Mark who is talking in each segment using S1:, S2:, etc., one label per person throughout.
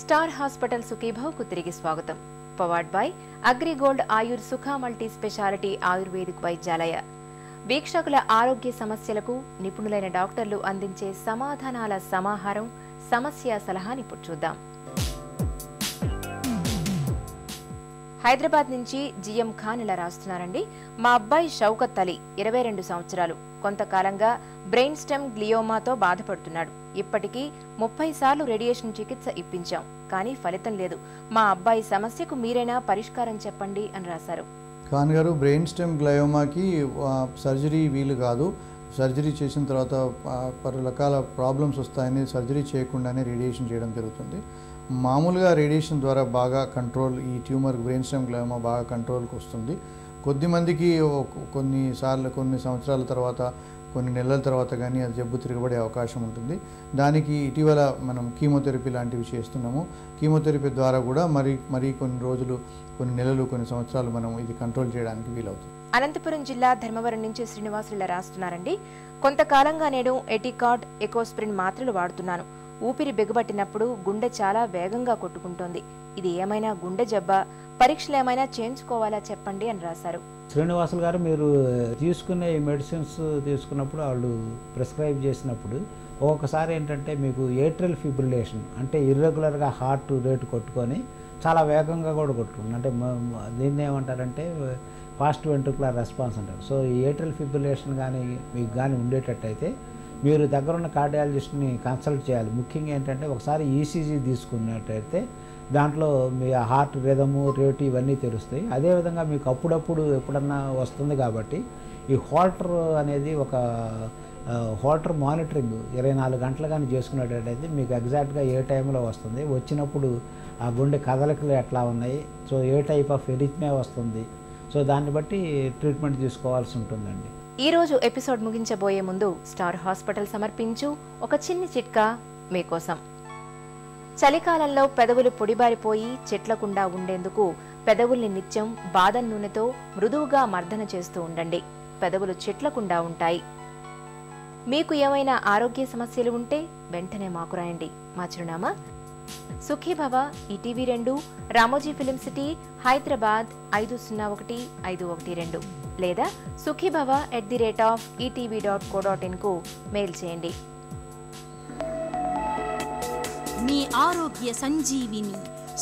S1: Star hospital సుఖీభవకు తిరిగి స్వాగతం. Powered by AgriGold ఆయుర్ సుఖ మల్టీ స్పెషాలిటీ ఆయుర్వేదిక్ వైద్యాలయ. వీక్షకుల ఆరోగ్య సమస్యలకు నిపుణులైన డాక్టర్లు అందించే సమాధానాల సమాహారం. సమస్య సలహాని ఇప్పుడు చూద్దాం. హైదరాబాద్ నుంచి జిఎం ఖాన్ ఇలా రాస్తున్నారండి. మా అబ్బాయి షౌకత్ అలీ 22 సంవత్సరాలు. కొంతకాలంగా బ్రెయిన్ స్టెమ్ గ్లియోమాతో బాధపడుతున్నాడు. ఇప్పటికీ 30 సార్లు రేడియేషన్ చికిత్స ఇప్పించాం, కానీ ఫలితం లేదు. మా అబ్బాయి సమస్యకు మీరైనా పరిష్కారం చెప్పండి అని రాశారు.
S2: ఖాన్ గారు, బ్రెయిన్ స్టెమ్ గ్లయోమాకి సర్జరీ వీలు కాదు. సర్జరీ చేసిన తర్వాత పలు రకాల ప్రాబ్లమ్స్ వస్తాయని సర్జరీ చేయకుండానే రేడియేషన్ చేయడం జరుగుతుంది. మామూలుగా రేడియేషన్ ద్వారా బాగా కంట్రోల్, ఈ ట్యూమర్ బ్రెయిన్ స్టెమ్ గ్లయోమా బాగా కంట్రోల్కి వస్తుంది. కొద్దిమందికి కొన్ని సంవత్సరాల తర్వాత, కొన్ని నెలల తర్వాత కానీ అది జబ్బు తిరగబడే అవకాశం ఉంటుంది. దానికి ఇటీవల మనం కీమోథెరపీ లాంటివి చేస్తున్నాము. కీమోథెరపీ ద్వారా కూడా మరి కొన్ని రోజులు, కొన్ని నెలలు, కొన్ని సంవత్సరాలు మనం ఇది కంట్రోల్ చేయడానికి వీలవుతుంది.
S1: అనంతపురం జిల్లా ధర్మవరం నుంచి శ్రీనివాసులు ఇలా రాస్తున్నారండి. కొంతకాలంగా నేను ఎటికాడ్, ఎకోస్ప్రిన్ మాత్రలు వాడుతున్నాను. ఊపిరి బిగబట్టినప్పుడు గుండె చాలా వేగంగా కొట్టుకుంటోంది. ఇది ఏమైనా గుండె జబ్బా? పరీక్షలు ఏమైనా చేయించుకోవాలా చెప్పండి అని రాశారు.
S3: శ్రీనివాసులు గారు, మీరు తీసుకునే మెడిసిన్స్ తీసుకున్నప్పుడు వాళ్ళు ప్రిస్క్రైబ్ చేసినప్పుడు ఒక్కొక్కసారి ఏంటంటే మీకు ఏట్రియల్ ఫిబ్రిలేషన్ అంటే ఇర్రెగ్యులర్గా హార్ట్ రేటు కొట్టుకొని చాలా వేగంగా కూడా కొట్టుకుంటుంది. అంటే దీన్ని ఏమంటారంటే ఫాస్ట్ వెంట్రుకులర్ రెస్పాన్స్ అంటారు. సో ఈ ఏట్రియల్ ఫిబ్రిలేషన్ కానీ మీకు కానీ ఉండేటట్టయితే మీరు దగ్గరున్న కార్డియాలజిస్ట్ని కన్సల్ట్ చేయాలి. ముఖ్యంగా ఏంటంటే ఒకసారి ఈసీజీ తీసుకున్నట్టయితే దాంట్లో మీ హార్ట్ రిథము, రేటు ఇవన్నీ తెలుస్తాయి. అదేవిధంగా మీకు అప్పుడప్పుడు ఎప్పుడన్నా వస్తుంది కాబట్టి ఈ హోల్టర్ అనేది ఒక హోల్టర్ మానిటరింగ్ 24 గంటలు కానీ చేసుకున్నట్టయితే మీకు ఎగ్జాక్ట్గా ఏ టైంలో వస్తుంది, వచ్చినప్పుడు ఆ గుండె కదలికలు ఎట్లా ఉన్నాయి, so A type of arrhythmia వస్తుంది, సో దాన్ని బట్టి ట్రీట్మెంట్ తీసుకోవాల్సి ఉంటుందండి.
S1: ఈ రోజు ఎపిసోడ్ ముగించబోయే ముందు స్టార్ హాస్పిటల్ సమర్పించు ఒక చిన్ని చిట్కా మీకోసం. చలికాలంలో పెదవులు పొడిబారిపోయి చెట్లకుండా ఉండేందుకు పెదవుల్ని నిత్యం బాదం నూనెతో మృదువుగా మర్దన చేస్తూ ఉండండి. పెదవులు చెట్లకుండా ఉంటాయి. మీకు ఏమైనా ఆరోగ్య సమస్యలు ఉంటే వెంటనే మాకు రాయండి. మా చిరునామా Sukhibhava, ETV 2, Ramoji film city, Hyderabad 501512 లేదా sukhibhava@etv.co.in కు మెయిల్ చేయండి.
S4: మీ ఆరోగ్య సంజీవిని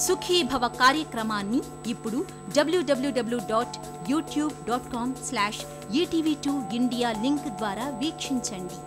S4: సుఖీభవ కార్యక్రమాన్ని ఇప్పుడు www.youtube.com/etv2india లింక్ ద్వారా వీక్షించండి.